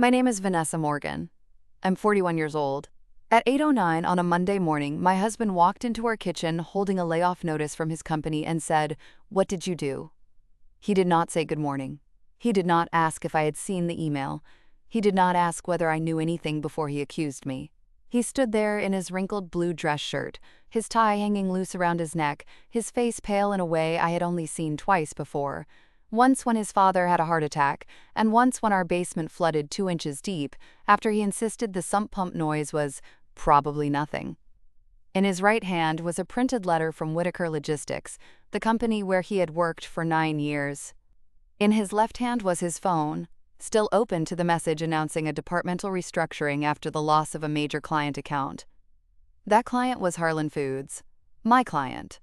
My name is Vanessa Morgan. I'm 41 years old. At 8:09 on a Monday morning, my husband walked into our kitchen holding a layoff notice from his company and said, "What did you do?" He did not say good morning. He did not ask if I had seen the email. He did not ask whether I knew anything before he accused me. He stood there in his wrinkled blue dress shirt, his tie hanging loose around his neck, his face pale in a way I had only seen twice before. Once when his father had a heart attack, and once when our basement flooded 2 inches deep, after he insisted the sump pump noise was probably nothing. In his right hand was a printed letter from Whitaker Logistics, the company where he had worked for 9 years. In his left hand was his phone, still open to the message announcing a departmental restructuring after the loss of a major client account. That client was Harlan Foods, my client.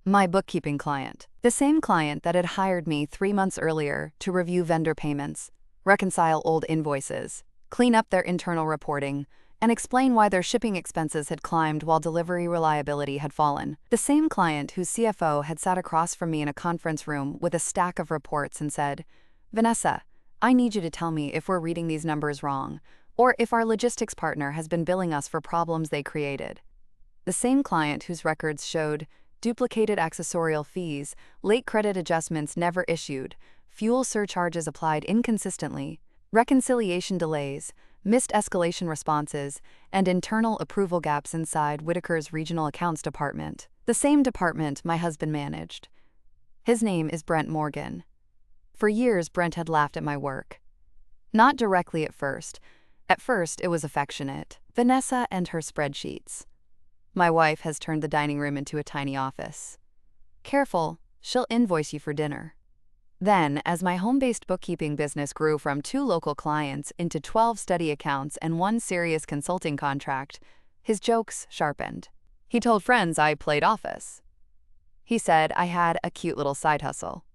My bookkeeping client, the same client that had hired me 3 months earlier to review vendor payments, reconcile old invoices, clean up their internal reporting, and explain why their shipping expenses had climbed while delivery reliability had fallen. The same client whose CFO had sat across from me in a conference room with a stack of reports and said, "Vanessa, I need you to tell me if we're reading these numbers wrong, or if our logistics partner has been billing us for problems they created." The same client whose records showed duplicated accessorial fees, late credit adjustments never issued, fuel surcharges applied inconsistently, reconciliation delays, missed escalation responses, and internal approval gaps inside Whitaker's regional accounts department. The same department my husband managed. His name is Brent Morgan. For years, Brent had laughed at my work. Not directly at first. At first, it was affectionate. Vanessa and her spreadsheets. My wife has turned the dining room into a tiny office. Careful, she'll invoice you for dinner. Then, as my home-based bookkeeping business grew from 2 local clients into 12 steady accounts and 1 serious consulting contract, his jokes sharpened. He told friends I played office. He said I had a cute little side hustle.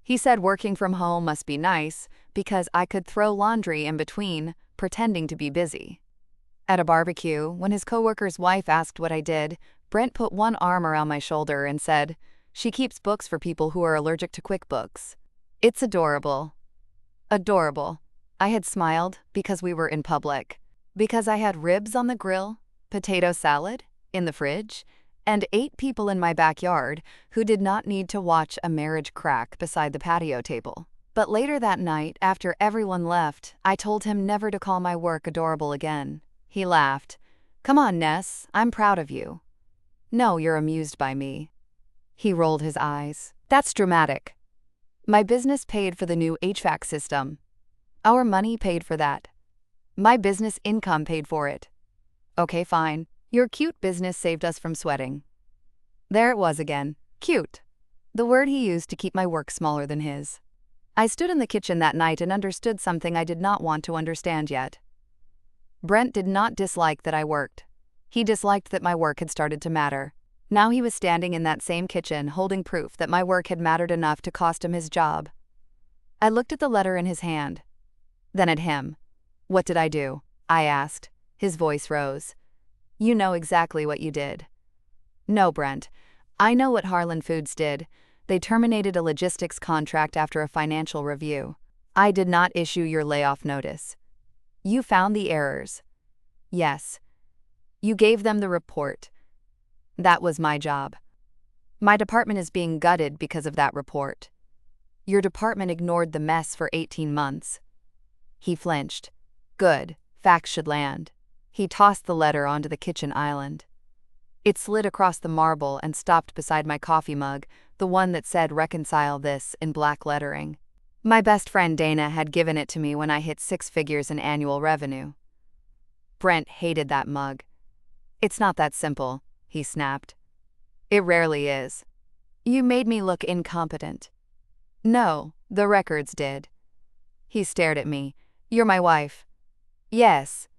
He said working from home must be nice because I could throw laundry in between, pretending to be busy. At a barbecue, when his coworker's wife asked what I did, Brent put one arm around my shoulder and said, "She keeps books for people who are allergic to QuickBooks." It's adorable. Adorable. I had smiled because we were in public, because I had ribs on the grill, potato salad in the fridge, and 8 people in my backyard who did not need to watch a marriage crack beside the patio table. But later that night, after everyone left, I told him never to call my work adorable again. He laughed. "Come on, Ness, I'm proud of you." "No, you're amused by me." He rolled his eyes. "That's dramatic. My business paid for the new HVAC system. Our money paid for that. My business income paid for it. Okay, fine. Your cute business saved us from sweating." There it was again. Cute. The word he used to keep my work smaller than his. I stood in the kitchen that night and understood something I did not want to understand yet. Brent did not dislike that I worked. He disliked that my work had started to matter. Now he was standing in that same kitchen holding proof that my work had mattered enough to cost him his job. I looked at the letter in his hand, then at him. "What did I do?" I asked. His voice rose. "You know exactly what you did." "No, Brent. I know what Harlan Foods did. They terminated a logistics contract after a financial review. I did not issue your layoff notice. You found the errors." "Yes." "You gave them the report." "That was my job. My department is being gutted because of that report." "Your department ignored the mess for 18 months. He flinched. "Good, facts should land." He tossed the letter onto the kitchen island. It slid across the marble and stopped beside my coffee mug, the one that said "Reconcile this" in black lettering. My best friend Dana had given it to me when I hit 6 figures in annual revenue. Brent hated that mug. "It's not that simple," he snapped. "It rarely is. You made me look incompetent." "No, the records did." He stared at me. "You're my wife." "Yes."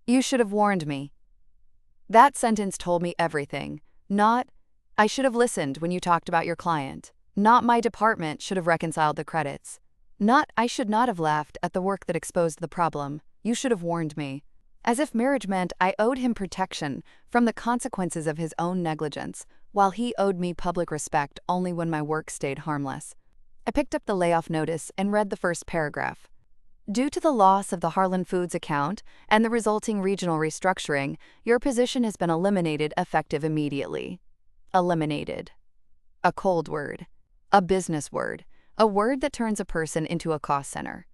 "You should have warned me." That sentence told me everything. Not, "I should have listened when you talked about your client." Not, "My department should have reconciled the credits." Not, "I should not have laughed at the work that exposed the problem. You should have warned me." As if marriage meant I owed him protection from the consequences of his own negligence, while he owed me public respect only when my work stayed harmless. I picked up the layoff notice and read the first paragraph. Due to the loss of the Harlan Foods account and the resulting regional restructuring, your position has been eliminated effective immediately. Eliminated. A cold word. A business word. A word that turns a person into a cost center.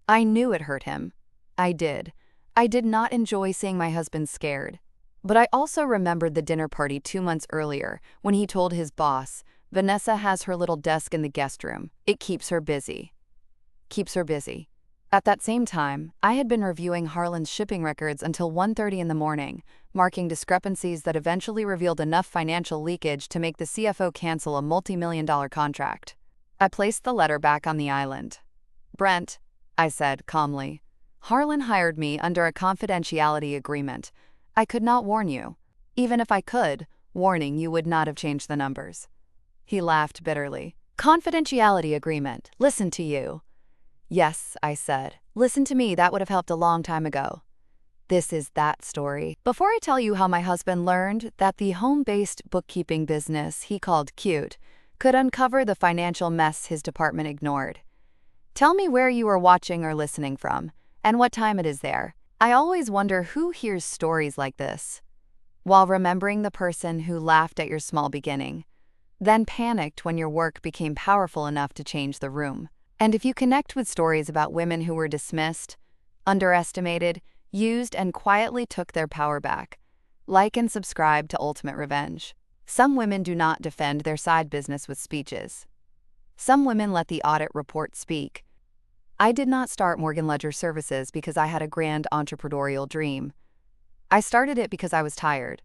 I knew it hurt him. I did. I did not enjoy seeing my husband scared. But I also remembered the dinner party 2 months earlier when he told his boss, Vanessa has her little desk in the guest room. It keeps her busy. Keeps her busy. At that same time, I had been reviewing Harlan's shipping records until 1:30 in the morning, marking discrepancies that eventually revealed enough financial leakage to make the CFO cancel a multi-million-dollar contract. I placed the letter back on the island. Brent, I said calmly, Harlan hired me under a confidentiality agreement. I could not warn you. Even if I could, warning you would not have changed the numbers. He laughed bitterly. Confidentiality agreement. Listen to you. Yes, I said. Listen to me, that would have helped a long time ago. This is that story. Before I tell you how my husband learned that the home-based bookkeeping business he called cute could uncover the financial mess his department ignored. Tell me where you are watching or listening from, and what time it is there. I always wonder who hears stories like this, while remembering the person who laughed at your small beginning, then panicked when your work became powerful enough to change the room. And if you connect with stories about women who were dismissed, underestimated, used, and quietly took their power back, like and subscribe to Ultimate Revenge. Some women do not defend their side business with speeches. Some women let the audit report speak. I did not start Morgan Ledger Services because I had a grand entrepreneurial dream. I started it because I was tired.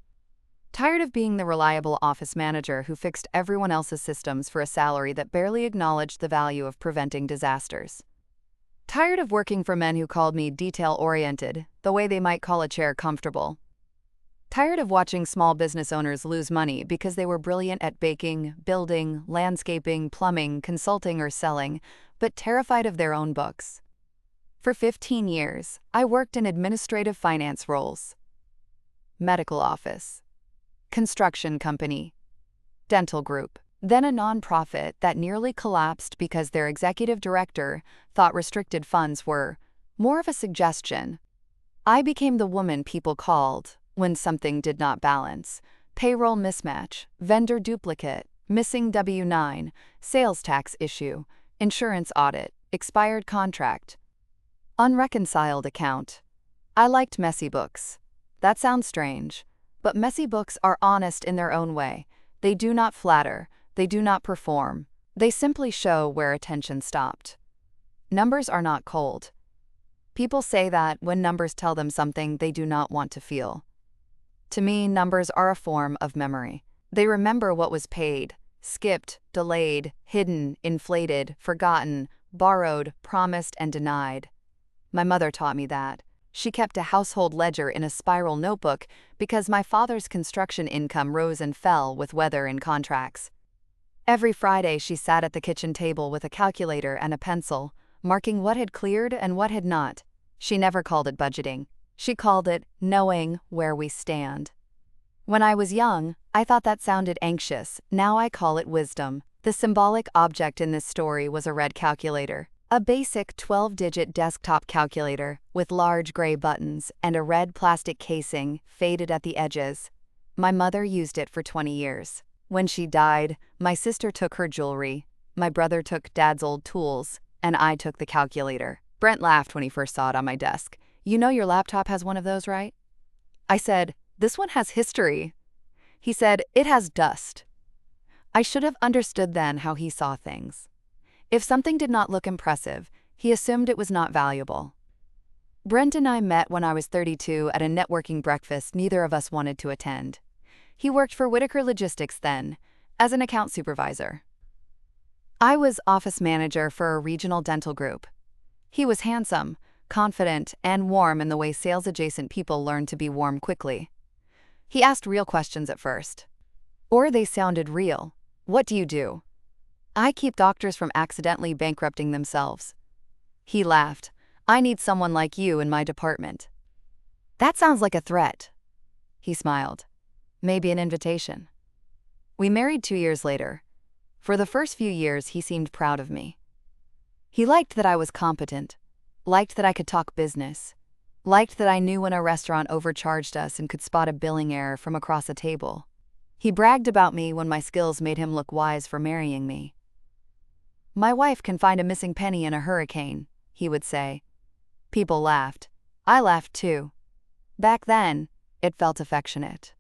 Tired of being the reliable office manager who fixed everyone else's systems for a salary that barely acknowledged the value of preventing disasters. Tired of working for men who called me detail-oriented, the way they might call a chair comfortable. Tired of watching small business owners lose money because they were brilliant at baking, building, landscaping, plumbing, consulting, or selling, but terrified of their own books. For 15 years, I worked in administrative finance roles. Medical office. Construction company. Dental group. Then a nonprofit that nearly collapsed because their executive director thought restricted funds were more of a suggestion. I became the woman people called when something did not balance. Payroll mismatch, vendor duplicate, missing W-9, sales tax issue, insurance audit, expired contract, unreconciled account. I liked messy books. That sounds strange, but messy books are honest in their own way. They do not flatter, they do not perform. They simply show where attention stopped. Numbers are not cold. People say that when numbers tell them something they do not want to feel. To me, numbers are a form of memory. They remember what was paid, skipped, delayed, hidden, inflated, forgotten, borrowed, promised, and denied. My mother taught me that. She kept a household ledger in a spiral notebook because my father's construction income rose and fell with weather and contracts. Every Friday, she sat at the kitchen table with a calculator and a pencil, marking what had cleared and what had not. She never called it budgeting. She called it knowing where we stand. When I was young, I thought that sounded anxious. Now I call it wisdom. The symbolic object in this story was a red calculator. A basic 12-digit desktop calculator with large gray buttons and a red plastic casing faded at the edges. My mother used it for 20 years. When she died, my sister took her jewelry, my brother took Dad's old tools, and I took the calculator. Brent laughed when he first saw it on my desk. You know your laptop has one of those, right? I said, this one has history. He said, it has dust. I should have understood then how he saw things. If something did not look impressive, he assumed it was not valuable. Brent and I met when I was 32 at a networking breakfast neither of us wanted to attend. He worked for Whitaker Logistics then, as an account supervisor. I was office manager for a regional dental group. He was handsome, confident, and warm in the way sales-adjacent people learn to be warm quickly. He asked real questions at first. Or they sounded real. What do you do? I keep doctors from accidentally bankrupting themselves. He laughed. I need someone like you in my department. That sounds like a threat. He smiled. Maybe an invitation. We married 2 years later. For the first few years, he seemed proud of me. He liked that I was competent, Liked that I could talk business. Liked that I knew when a restaurant overcharged us and could spot a billing error from across a table. He bragged about me when my skills made him look wise for marrying me. "My wife can find a missing penny in a hurricane," he would say. People laughed. I laughed too. Back then, it felt affectionate.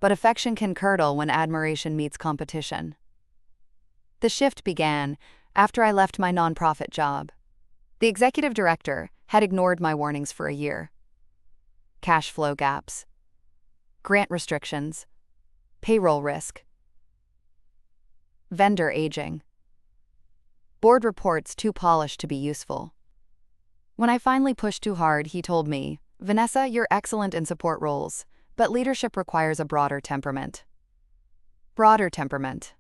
But affection can curdle when admiration meets competition. The shift began after I left my nonprofit job. The executive director had ignored my warnings for a year. Cash flow gaps, grant restrictions, payroll risk, vendor aging, board reports too polished to be useful. When I finally pushed too hard, he told me, "Vanessa, you're excellent in support roles, but leadership requires a broader temperament." Broader temperament.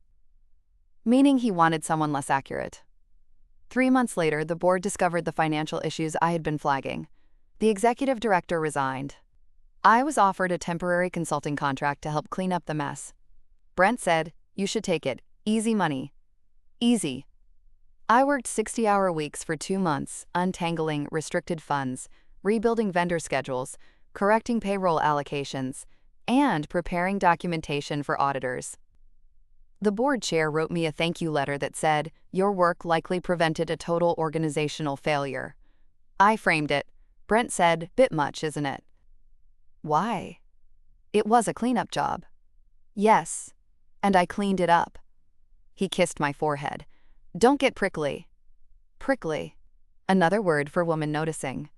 Meaning he wanted someone less accurate. 3 months later, the board discovered the financial issues I had been flagging. The executive director resigned. I was offered a temporary consulting contract to help clean up the mess. Brent said, "You should take it. Easy money." Easy. I worked 60-hour weeks for 2 months, untangling restricted funds, rebuilding vendor schedules, correcting payroll allocations, and preparing documentation for auditors. The board chair wrote me a thank you letter that said, "Your work likely prevented a total organizational failure." I framed it. Brent said, "Bit much, isn't it?" Why? It was a cleanup job. Yes, and I cleaned it up. He kissed my forehead. "Don't get prickly." Prickly. Another word for woman noticing.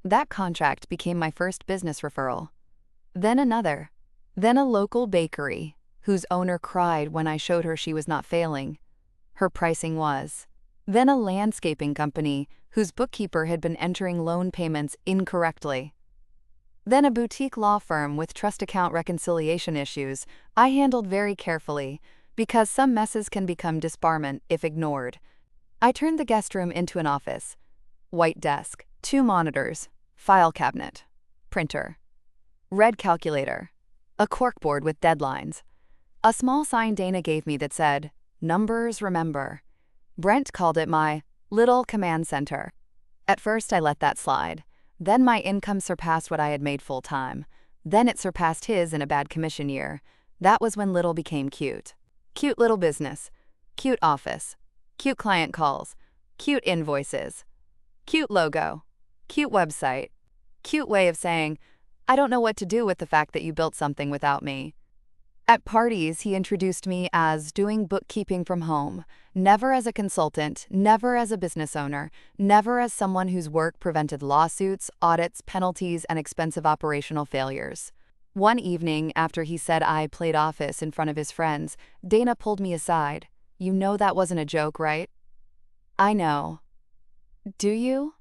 That contract became my first business referral. Then another. Then a local bakery, whose owner cried when I showed her she was not failing. Her pricing was. Then a landscaping company, whose bookkeeper had been entering loan payments incorrectly. Then a boutique law firm with trust account reconciliation issues I handled very carefully, because some messes can become disbarment if ignored. I turned the guest room into an office. White desk, 2 monitors, file cabinet, printer, red calculator, a corkboard with deadlines. A small sign Dana gave me that said, "Numbers remember." Brent called it my little command center. At first I let that slide. Then my income surpassed what I had made full-time. Then it surpassed his in a bad commission year. That was when little became cute. Cute little business. Cute office. Cute client calls. Cute invoices. Cute logo. Cute website. Cute way of saying, "I don't know what to do with the fact that you built something without me." At parties, he introduced me as doing bookkeeping from home, never as a consultant, never as a business owner, never as someone whose work prevented lawsuits, audits, penalties, and expensive operational failures. One evening, after he said I played office in front of his friends, Dana pulled me aside. "You know that wasn't a joke, right?" "I know." "Do you?"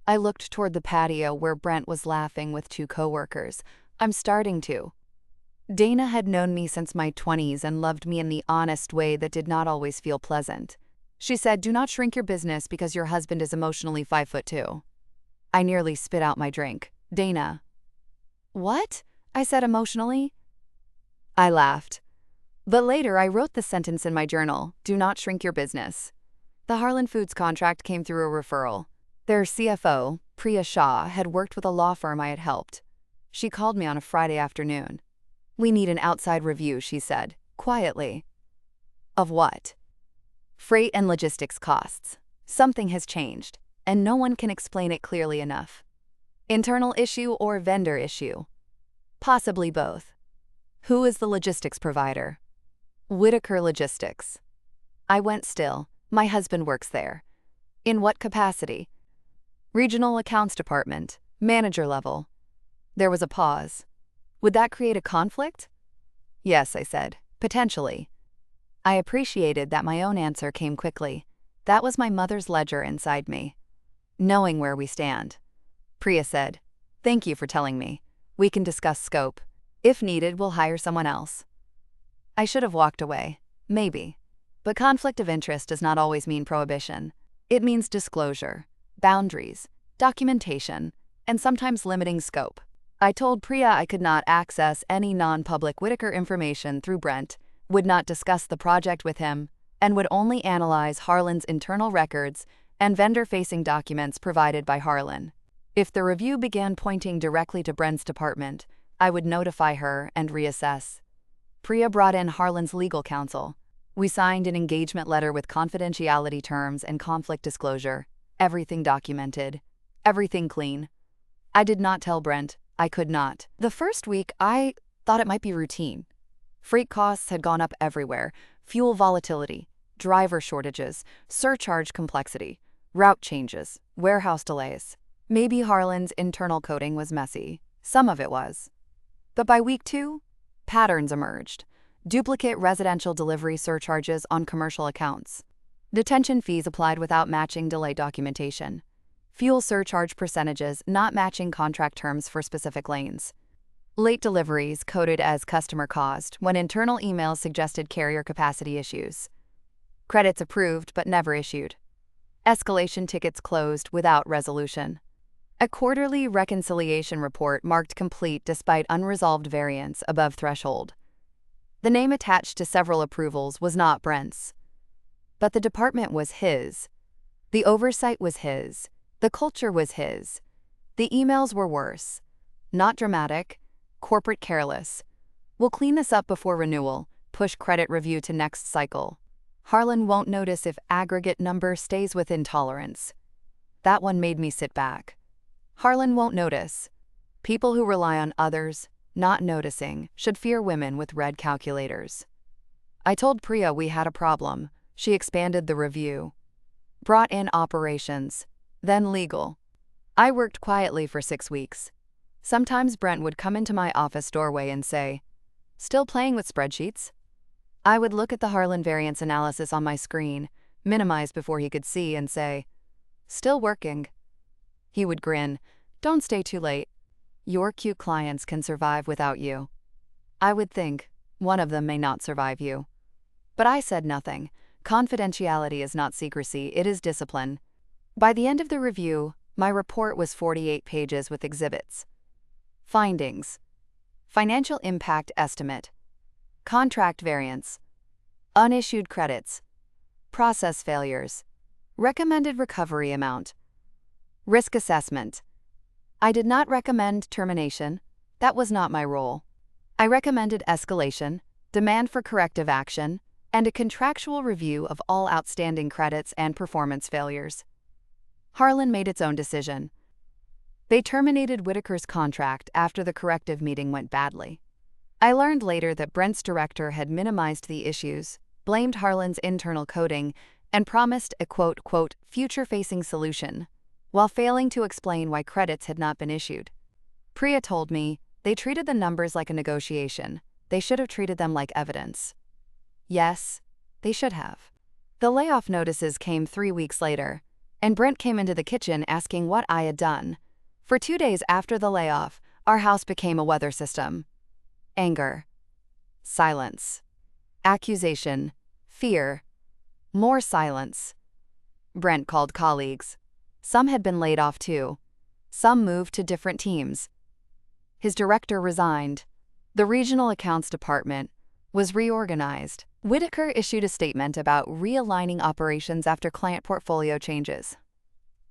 I looked toward the patio where Brent was laughing with 2 coworkers. "I'm starting to." Dana had known me since my 20s and loved me in the honest way that did not always feel pleasant. She said, "Do not shrink your business because your husband is emotionally 5'2". I nearly spit out my drink. "Dana." "What?" I said emotionally. I laughed. But later I wrote the sentence in my journal, "Do not shrink your business." The Harlan Foods contract came through a referral. Their CFO, Priya Shah, had worked with a law firm I had helped. She called me on a Friday afternoon. "We need an outside review," she said, quietly. "Of what?" "Freight and logistics costs. Something has changed, and no one can explain it clearly enough." "Internal issue or vendor issue?" "Possibly both." "Who is the logistics provider?" "Whitaker Logistics." I went still. My husband works there. "In what capacity?" "Regional accounts department, manager level." There was a pause. "Would that create a conflict?" "Yes," I said, "potentially." I appreciated that my own answer came quickly. That was my mother's ledger inside me. Knowing where we stand. Priya said, "Thank you for telling me. We can discuss scope. If needed, we'll hire someone else." I should have walked away. Maybe. But conflict of interest does not always mean prohibition. It means disclosure, boundaries, documentation, and sometimes limiting scope. I told Priya I could not access any non-public Whitaker information through Brent, would not discuss the project with him, and would only analyze Harlan's internal records, and vendor-facing documents provided by Harlan. If the review began pointing directly to Brent's department, I would notify her and reassess. Priya brought in Harlan's legal counsel. We signed an engagement letter with confidentiality terms and conflict disclosure. Everything documented. Everything clean. I did not tell Brent. I could not. The first week, I thought it might be routine. Freight costs had gone up everywhere. Fuel volatility, driver shortages, surcharge complexity, route changes, warehouse delays. Maybe Harlan's internal coding was messy. Some of it was. But by week 2, patterns emerged. Duplicate residential delivery surcharges on commercial accounts. Detention fees applied without matching delay documentation. Fuel surcharge percentages not matching contract terms for specific lanes. Late deliveries coded as customer caused when internal emails suggested carrier capacity issues. Credits approved but never issued. Escalation tickets closed without resolution. A quarterly reconciliation report marked complete despite unresolved variance above threshold. The name attached to several approvals was not Brent's. But the department was his. The oversight was his. The culture was his. The emails were worse. Not dramatic, corporate careless. We'll clean this up before renewal, push credit review to next cycle. Harlan won't notice if aggregate number stays within tolerance. That one made me sit back. Harlan won't notice. People who rely on others not noticing should fear women with red calculators. I told Priya we had a problem. She expanded the review. Brought in operations, then legal. I worked quietly for 6 weeks. Sometimes Brent would come into my office doorway and say, "Still playing with spreadsheets?" I would look at the Harlan variance analysis on my screen, minimize before he could see, and say, "Still working." He would grin, "Don't stay too late. Your cute clients can survive without you." I would think, one of them may not survive you. But I said nothing. Confidentiality is not secrecy, it is discipline. By the end of the review, my report was 48 pages with exhibits. Findings: financial impact estimate, contract variance, unissued credits, process failures, recommended recovery amount, risk assessment. I did not recommend termination. That was not my role. I recommended escalation, demand for corrective action, and a contractual review of all outstanding credits and performance failures. Harlan made its own decision. They terminated Whitaker's contract after the corrective meeting went badly. I learned later that Brent's director had minimized the issues, blamed Harlan's internal coding, and promised a quote, future-facing solution, while failing to explain why credits had not been issued. Priya told me they treated the numbers like a negotiation. They should have treated them like evidence. Yes, they should have. The layoff notices came 3 weeks later, and Brent came into the kitchen asking what I had done. For 2 days after the layoff, our house became a weather system. Anger. Silence. Accusation. Fear. More silence. Brent called colleagues. Some had been laid off too. Some moved to different teams. His director resigned. The regional accounts department was reorganized. Whitaker issued a statement about realigning operations after client portfolio changes.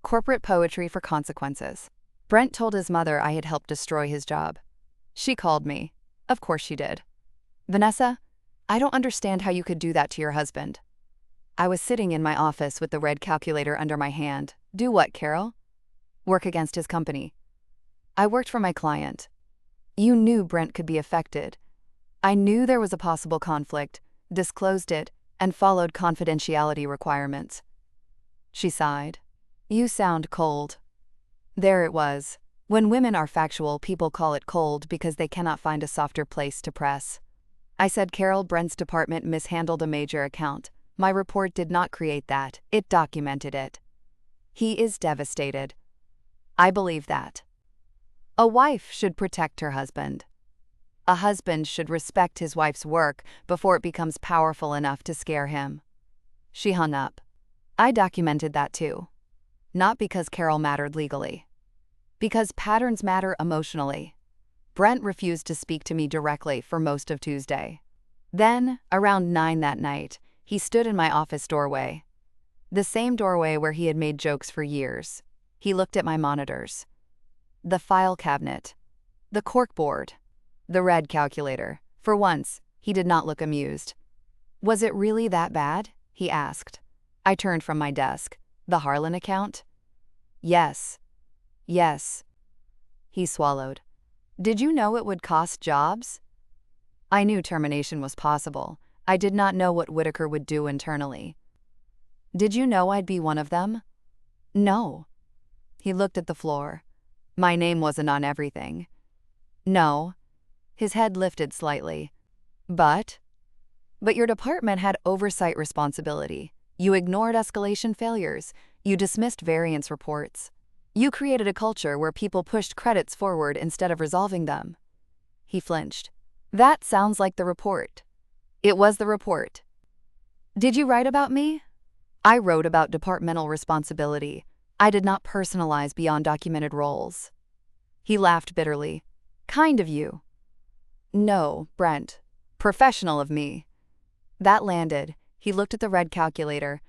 Corporate poetry for consequences. Brent told his mother I had helped destroy his job. She called me. Of course she did. "Vanessa, I don't understand how you could do that to your husband." I was sitting in my office with the red calculator under my hand. Do what, Carol? Work against his company. I worked for my client. You knew Brent could be affected. I knew there was a possible conflict, disclosed it, and followed confidentiality requirements. She sighed. You sound cold. There it was. When women are factual, people call it cold because they cannot find a softer place to press. I said Carol, Brent's department mishandled a major account. My report did not create that. It documented it. He is devastated. I believe that. A wife should protect her husband. A husband should respect his wife's work before it becomes powerful enough to scare him. She hung up. I documented that too. Not because Carol mattered legally. Because patterns matter emotionally. Brent refused to speak to me directly for most of Tuesday. Then, around 9 that night, he stood in my office doorway. The same doorway where he had made jokes for years. He looked at my monitors. The file cabinet. The corkboard. The red calculator. For once, he did not look amused. Was it really that bad? He asked. I turned from my desk. The Harlan account? Yes. Yes. He swallowed. Did you know it would cost jobs? I knew termination was possible. I did not know what Whitaker would do internally. Did you know I'd be one of them? No. He looked at the floor. My name wasn't on everything. No. His head lifted slightly. But your department had oversight responsibility. You ignored escalation failures. You dismissed variance reports. You created a culture where people pushed credits forward instead of resolving them. He flinched. That sounds like the report. It was the report. Did you write about me? I wrote about departmental responsibility. I did not personalize beyond documented roles. He laughed bitterly. Kind of you. No, Brent. Professional of me. That landed. He looked at the red calculator.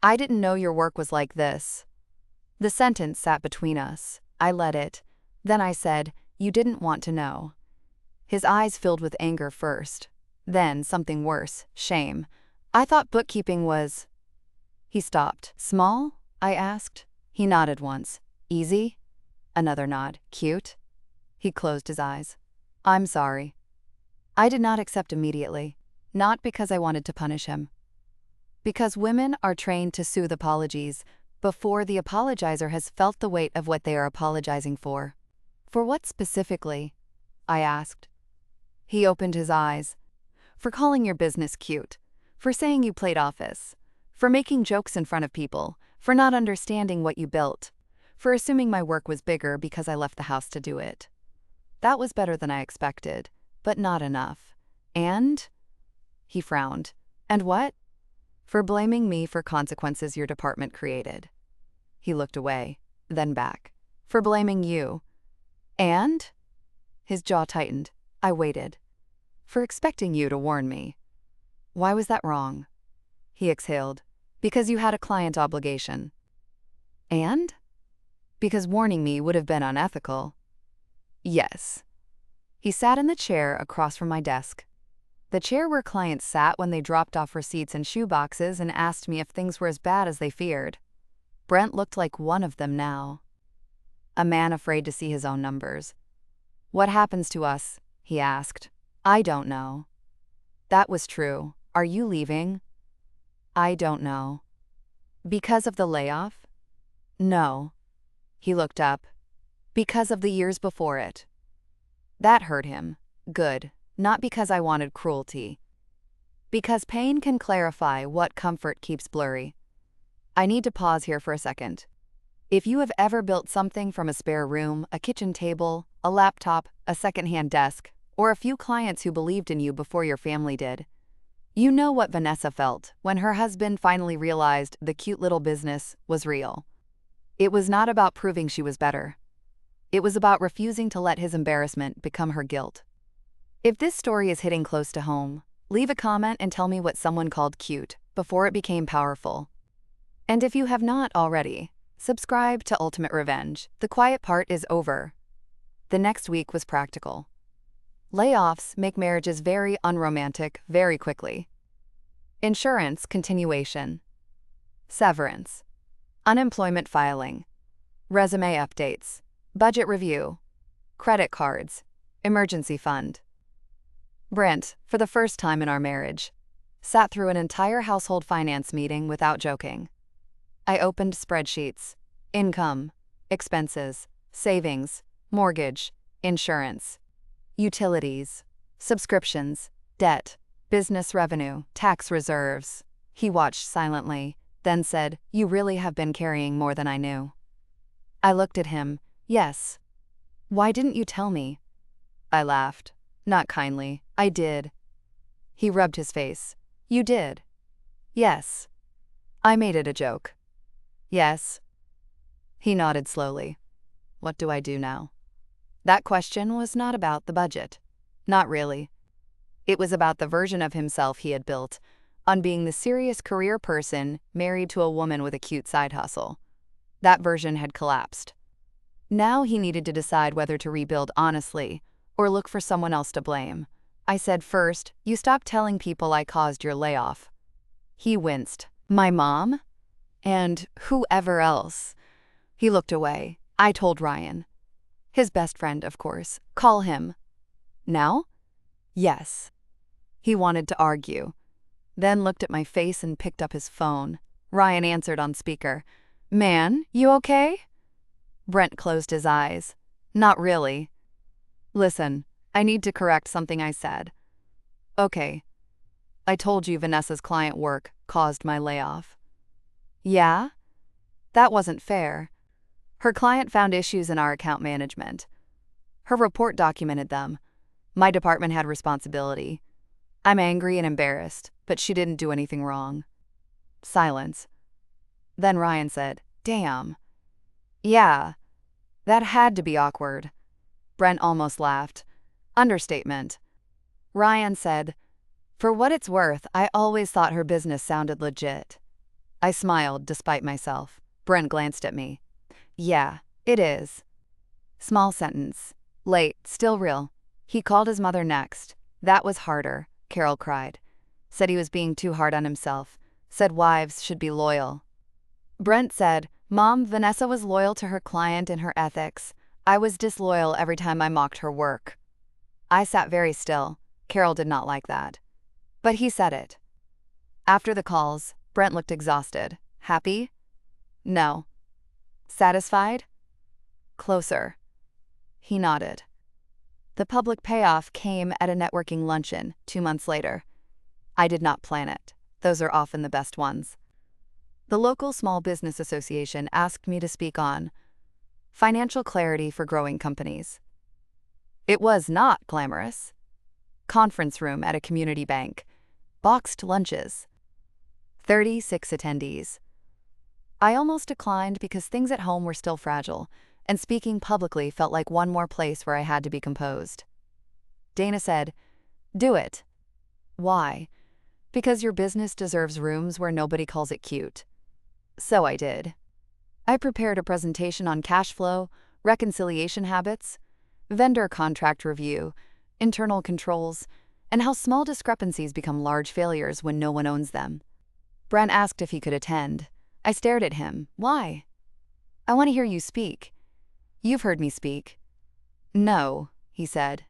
I didn't know your work was like this. The sentence sat between us. I let it. Then I said, you didn't want to know. His eyes filled with anger first. Then something worse, shame. I thought bookkeeping was... He stopped. Small? I asked. He nodded once. Easy? Another nod. Cute? He closed his eyes. I'm sorry. I did not accept immediately. Not because I wanted to punish him. Because women are trained to soothe apologies before the apologizer has felt the weight of what they are apologizing for. For what specifically? I asked. He opened his eyes. For calling your business cute. For saying you played office. For making jokes in front of people. For not understanding what you built. For assuming my work was bigger because I left the house to do it. That was better than I expected, but not enough. And? He frowned. And what? For blaming me for consequences your department created. He looked away, then back. For blaming you. And? His jaw tightened. I waited. For expecting you to warn me. Why was that wrong? He exhaled. Because you had a client obligation. And? Because warning me would have been unethical. Yes. He sat in the chair across from my desk. The chair where clients sat when they dropped off receipts and shoeboxes and asked me if things were as bad as they feared. Brent looked like one of them now. A man afraid to see his own numbers. What happens to us? He asked. I don't know. That was true. Are you leaving? I don't know. Because of the layoff? No. He looked up. Because of the years before it. That hurt him. Good. Not because I wanted cruelty. Because pain can clarify what comfort keeps blurry. I need to pause here for a second. If you have ever built something from a spare room, a kitchen table, a laptop, a secondhand desk, or a few clients who believed in you before your family did, you know what Vanessa felt when her husband finally realized the cute little business was real. It was not about proving she was better. It was about refusing to let his embarrassment become her guilt. If this story is hitting close to home, leave a comment and tell me what someone called cute before it became powerful. And if you have not already, subscribe to Ultimate Revenge. The quiet part is over. The next week was practical. Layoffs make marriages very unromantic very quickly. Insurance continuation. Severance. Unemployment filing. Resume updates. Budget review. Credit cards. Emergency fund. Brent, for the first time in our marriage, sat through an entire household finance meeting without joking. I opened spreadsheets. Income. Expenses. Savings. Mortgage. Insurance. Utilities. Subscriptions. Debt. Business revenue. Tax reserves. He watched silently, then said, "You really have been carrying more than I knew." I looked at him. Yes. Why didn't you tell me? I laughed. Not kindly. I did. He rubbed his face. You did? Yes. I made it a joke. Yes. He nodded slowly. What do I do now? That question was not about the budget. Not really. It was about the version of himself he had built, on being the serious career person married to a woman with a cute side hustle. That version had collapsed. Now he needed to decide whether to rebuild honestly or look for someone else to blame. I said, "First, you stop telling people I caused your layoff." He winced. "My mom? And whoever else?" He looked away. I told Ryan. His best friend, of course. "Call him." "Now?" "Yes." He wanted to argue, then looked at my face and picked up his phone. Ryan answered on speaker. "Man, you okay?" Brent closed his eyes. "Not really." "Listen, I need to correct something I said." "Okay. I told you Vanessa's client work caused my layoff." "Yeah? That wasn't fair. Her client found issues in our account management. Her report documented them. My department had responsibility. I'm angry and embarrassed, but she didn't do anything wrong." Silence. Then Ryan said, "Damn. Yeah, that had to be awkward." Brent almost laughed. "Understatement." Ryan said, "For what it's worth, I always thought her business sounded legit." I smiled despite myself. Brent glanced at me. "Yeah, it is." Small sentence. Late, still real. He called his mother next. That was harder, Carol cried. Said he was being too hard on himself. Said wives should be loyal. Brent said, "Mom, Vanessa was loyal to her client and her ethics. I was disloyal every time I mocked her work." I sat very still. Carol did not like that. But he said it. After the calls, Brent looked exhausted. "Happy?" "No." "Satisfied?" "Closer." He nodded. The public payoff came at a networking luncheon 2 months later. I did not plan it. Those are often the best ones. The local small business association asked me to speak on financial clarity for growing companies. It was not glamorous. Conference room at a community bank. Boxed lunches. 36 attendees. I almost declined because things at home were still fragile, and speaking publicly felt like one more place where I had to be composed. Dana said, "Do it." "Why?" "Because your business deserves rooms where nobody calls it cute." So I did. I prepared a presentation on cash flow, reconciliation habits, vendor contract review, internal controls, and how small discrepancies become large failures when no one owns them. Brent asked if he could attend. I stared at him. "Why?" "I want to hear you speak." "You've heard me speak." "No," he said.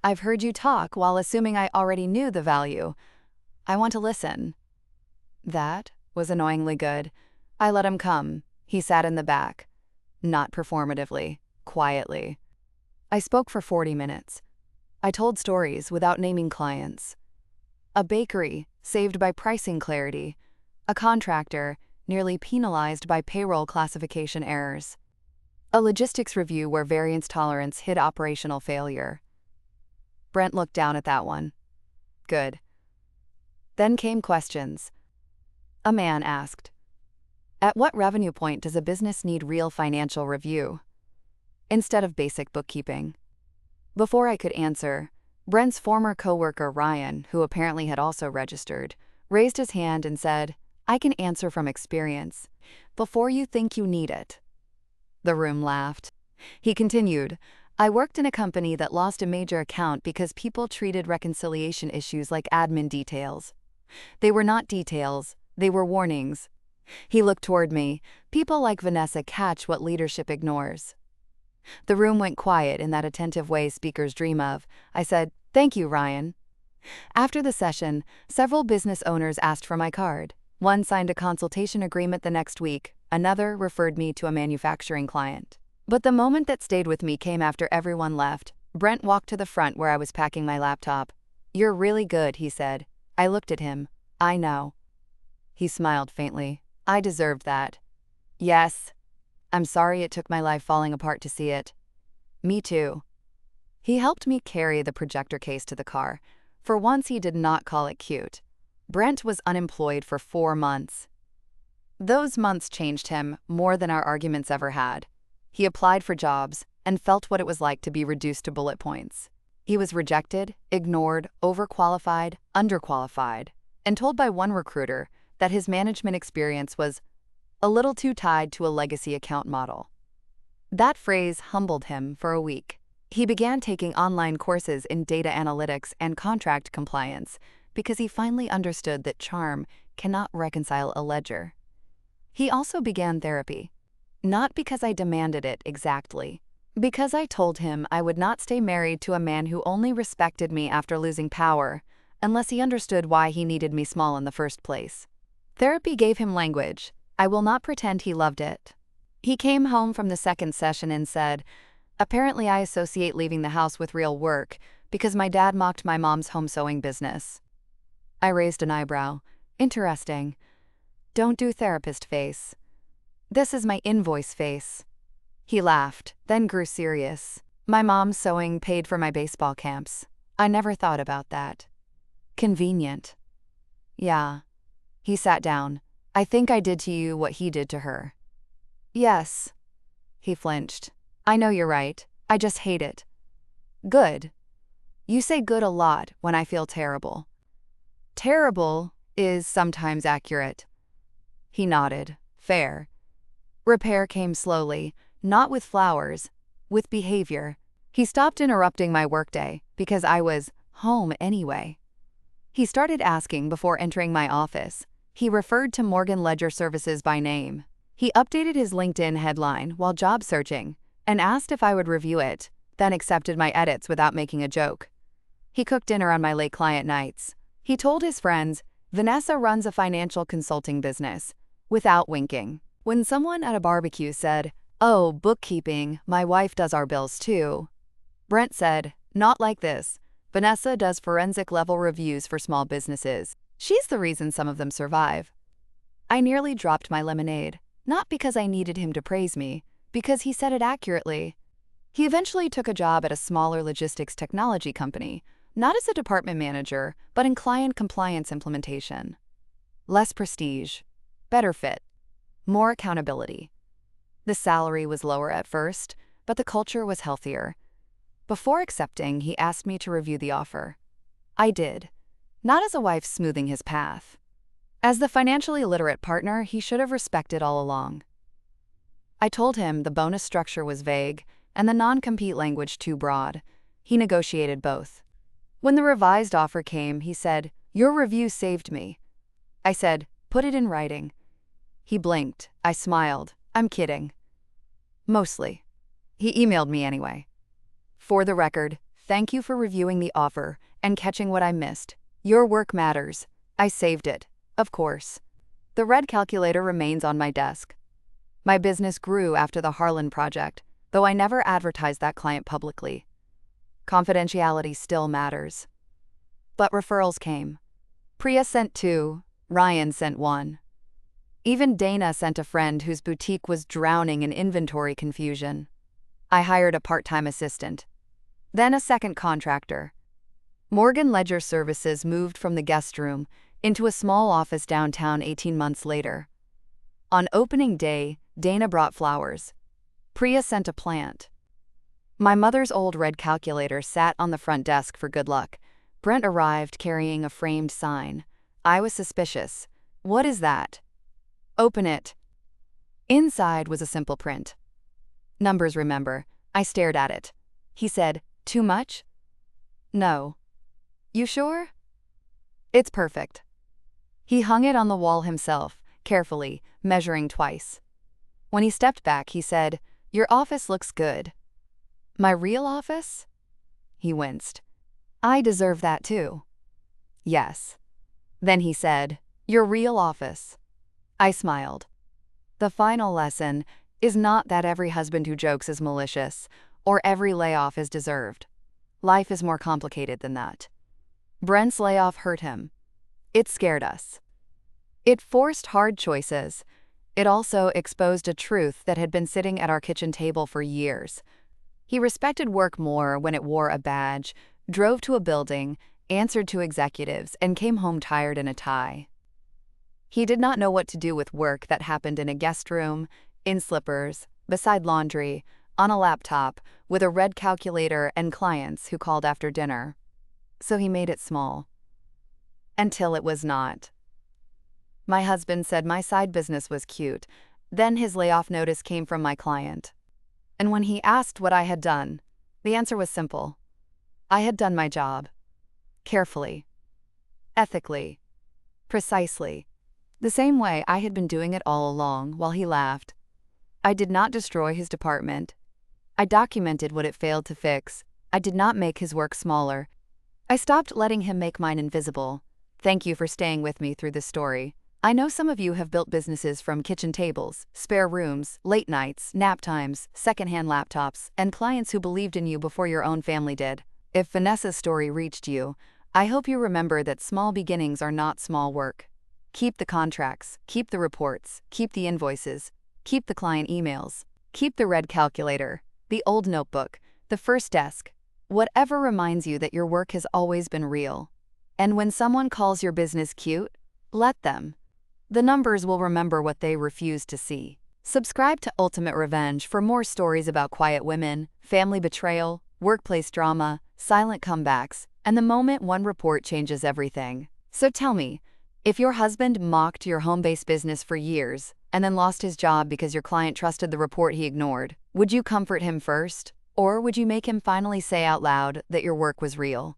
"I've heard you talk while assuming I already knew the value. I want to listen." That was annoyingly good. I let him come. He sat in the back. Not performatively, quietly. I spoke for 40 minutes. I told stories without naming clients. A bakery saved by pricing clarity. A contractor nearly penalized by payroll classification errors. A logistics review where variance tolerance hid operational failure. Brent looked down at that one. Good. Then came questions. A man asked, "At what revenue point does a business need real financial review?" Instead of basic bookkeeping. Before I could answer, Brent's former coworker Ryan, who apparently had also registered, raised his hand and said, "I can answer from experience. Before you think you need it." The room laughed. He continued, "I worked in a company that lost a major account because people treated reconciliation issues like admin details. They were not details, they were warnings." He looked toward me. "People like Vanessa catch what leadership ignores." The room went quiet in that attentive way speakers dream of. I said, "Thank you, Ryan." After the session, several business owners asked for my card. One signed a consultation agreement the next week, another referred me to a manufacturing client. But the moment that stayed with me came after everyone left. Brent walked to the front where I was packing my laptop. "You're really good," he said. I looked at him. "I know." He smiled faintly. "I deserved that." "Yes. I'm sorry it took my life falling apart to see it." "Me too." He helped me carry the projector case to the car. For once he did not call it cute. Brent was unemployed for 4 months. Those months changed him more than our arguments ever had. He applied for jobs and felt what it was like to be reduced to bullet points. He was rejected, ignored, overqualified, underqualified. and told by one recruiter that his management experience was a little too tied to a legacy account model. That phrase humbled him for a week. He began taking online courses in data analytics and contract compliance because he finally understood that charm cannot reconcile a ledger. He also began therapy. Not because I demanded it exactly. Because I told him I would not stay married to a man who only respected me after losing power, unless he understood why he needed me small in the first place. Therapy gave him language. I will not pretend he loved it. He came home from the second session and said, "Apparently I associate leaving the house with real work because my dad mocked my mom's home sewing business." I raised an eyebrow. Interesting. Don't do therapist face. This is my invoice face. He laughed, then grew serious. My mom's sewing paid for my baseball camps. I never thought about that. Convenient. Yeah. He sat down. I think I did to you what he did to her. Yes. He flinched. I know you're right. I just hate it. Good. You say good a lot when I feel terrible. Terrible is sometimes accurate. He nodded. Fair. Repair came slowly, not with flowers, with behavior. He stopped interrupting my workday because I was home anyway. He started asking before entering my office. He referred to Morgan Ledger Services by name. He updated his LinkedIn headline while job searching and asked if I would review it, then accepted my edits without making a joke. He cooked dinner on my late client nights. He told his friends, Vanessa runs a financial consulting business, without winking. When someone at a barbecue said, "Oh, bookkeeping, my wife does our bills too," Brent said, "Not like this. Vanessa does forensic-level reviews for small businesses. She's the reason some of them survive." I nearly dropped my lemonade, not because I needed him to praise me, because he said it accurately. He eventually took a job at a smaller logistics technology company, not as a department manager, but in client compliance implementation. Less prestige, better fit, more accountability. The salary was lower at first, but the culture was healthier. Before accepting, he asked me to review the offer. I did, not as a wife smoothing his path. As the financially literate partner he should have respected all along. I told him the bonus structure was vague and the non-compete language too broad. He negotiated both. When the revised offer came, he said, "Your review saved me." I said, "Put it in writing." He blinked. I smiled. "I'm kidding." Mostly. He emailed me anyway. "For the record, thank you for reviewing the offer and catching what I missed. Your work matters." I saved it, of course. The red calculator remains on my desk. My business grew after the Harlan project, though I never advertised that client publicly. Confidentiality still matters. But referrals came. Priya sent 2, Ryan sent 1. Even Dana sent a friend whose boutique was drowning in inventory confusion. I hired a part-time assistant. Then a second contractor. Morgan Ledger Services moved from the guest room into a small office downtown 18 months later. On opening day, Dana brought flowers. Priya sent a plant. My mother's old red calculator sat on the front desk for good luck. Brent arrived carrying a framed sign. I was suspicious. What is that? Open it. Inside was a simple print. Numbers, remember. I stared at it. He said, "Too much?" "No." "You sure?" "It's perfect." He hung it on the wall himself, carefully, measuring twice. When he stepped back, he said, "Your office looks good." "My real office?" He winced. "I deserve that too." "Yes." Then he said, "Your real office." I smiled. The final lesson is not that every husband who jokes is malicious, or every layoff is deserved. Life is more complicated than that. Brent's layoff hurt him. It scared us. It forced hard choices. It also exposed a truth that had been sitting at our kitchen table for years. He respected work more when it wore a badge, drove to a building, answered to executives, and came home tired in a tie. He did not know what to do with work that happened in a guest room, in slippers, beside laundry, on a laptop, with a red calculator and clients who called after dinner. So he made it small. until it was not. My husband said my side business was cute. Then his layoff notice came from my client. And when he asked what I had done, the answer was simple. I had done my job. Carefully. Ethically. Precisely. The same way I had been doing it all along, while he laughed. I did not destroy his department. I documented what it failed to fix. I did not make his work smaller. I stopped letting him make mine invisible. Thank you for staying with me through this story. I know some of you have built businesses from kitchen tables, spare rooms, late nights, nap times, secondhand laptops, and clients who believed in you before your own family did. If Vanessa's story reached you, I hope you remember that small beginnings are not small work. Keep the contracts, keep the reports, keep the invoices, keep the client emails, keep the red calculator, the old notebook, the first desk, whatever reminds you that your work has always been real. And when someone calls your business cute, let them. The numbers will remember what they refuse to see. Subscribe to Ultimate Revenge for more stories about quiet women, family betrayal, workplace drama, silent comebacks, and the moment one report changes everything. So tell me, if your husband mocked your home-based business for years and then lost his job because your client trusted the report he ignored, would you comfort him first? Or would you make him finally say out loud that your work was real?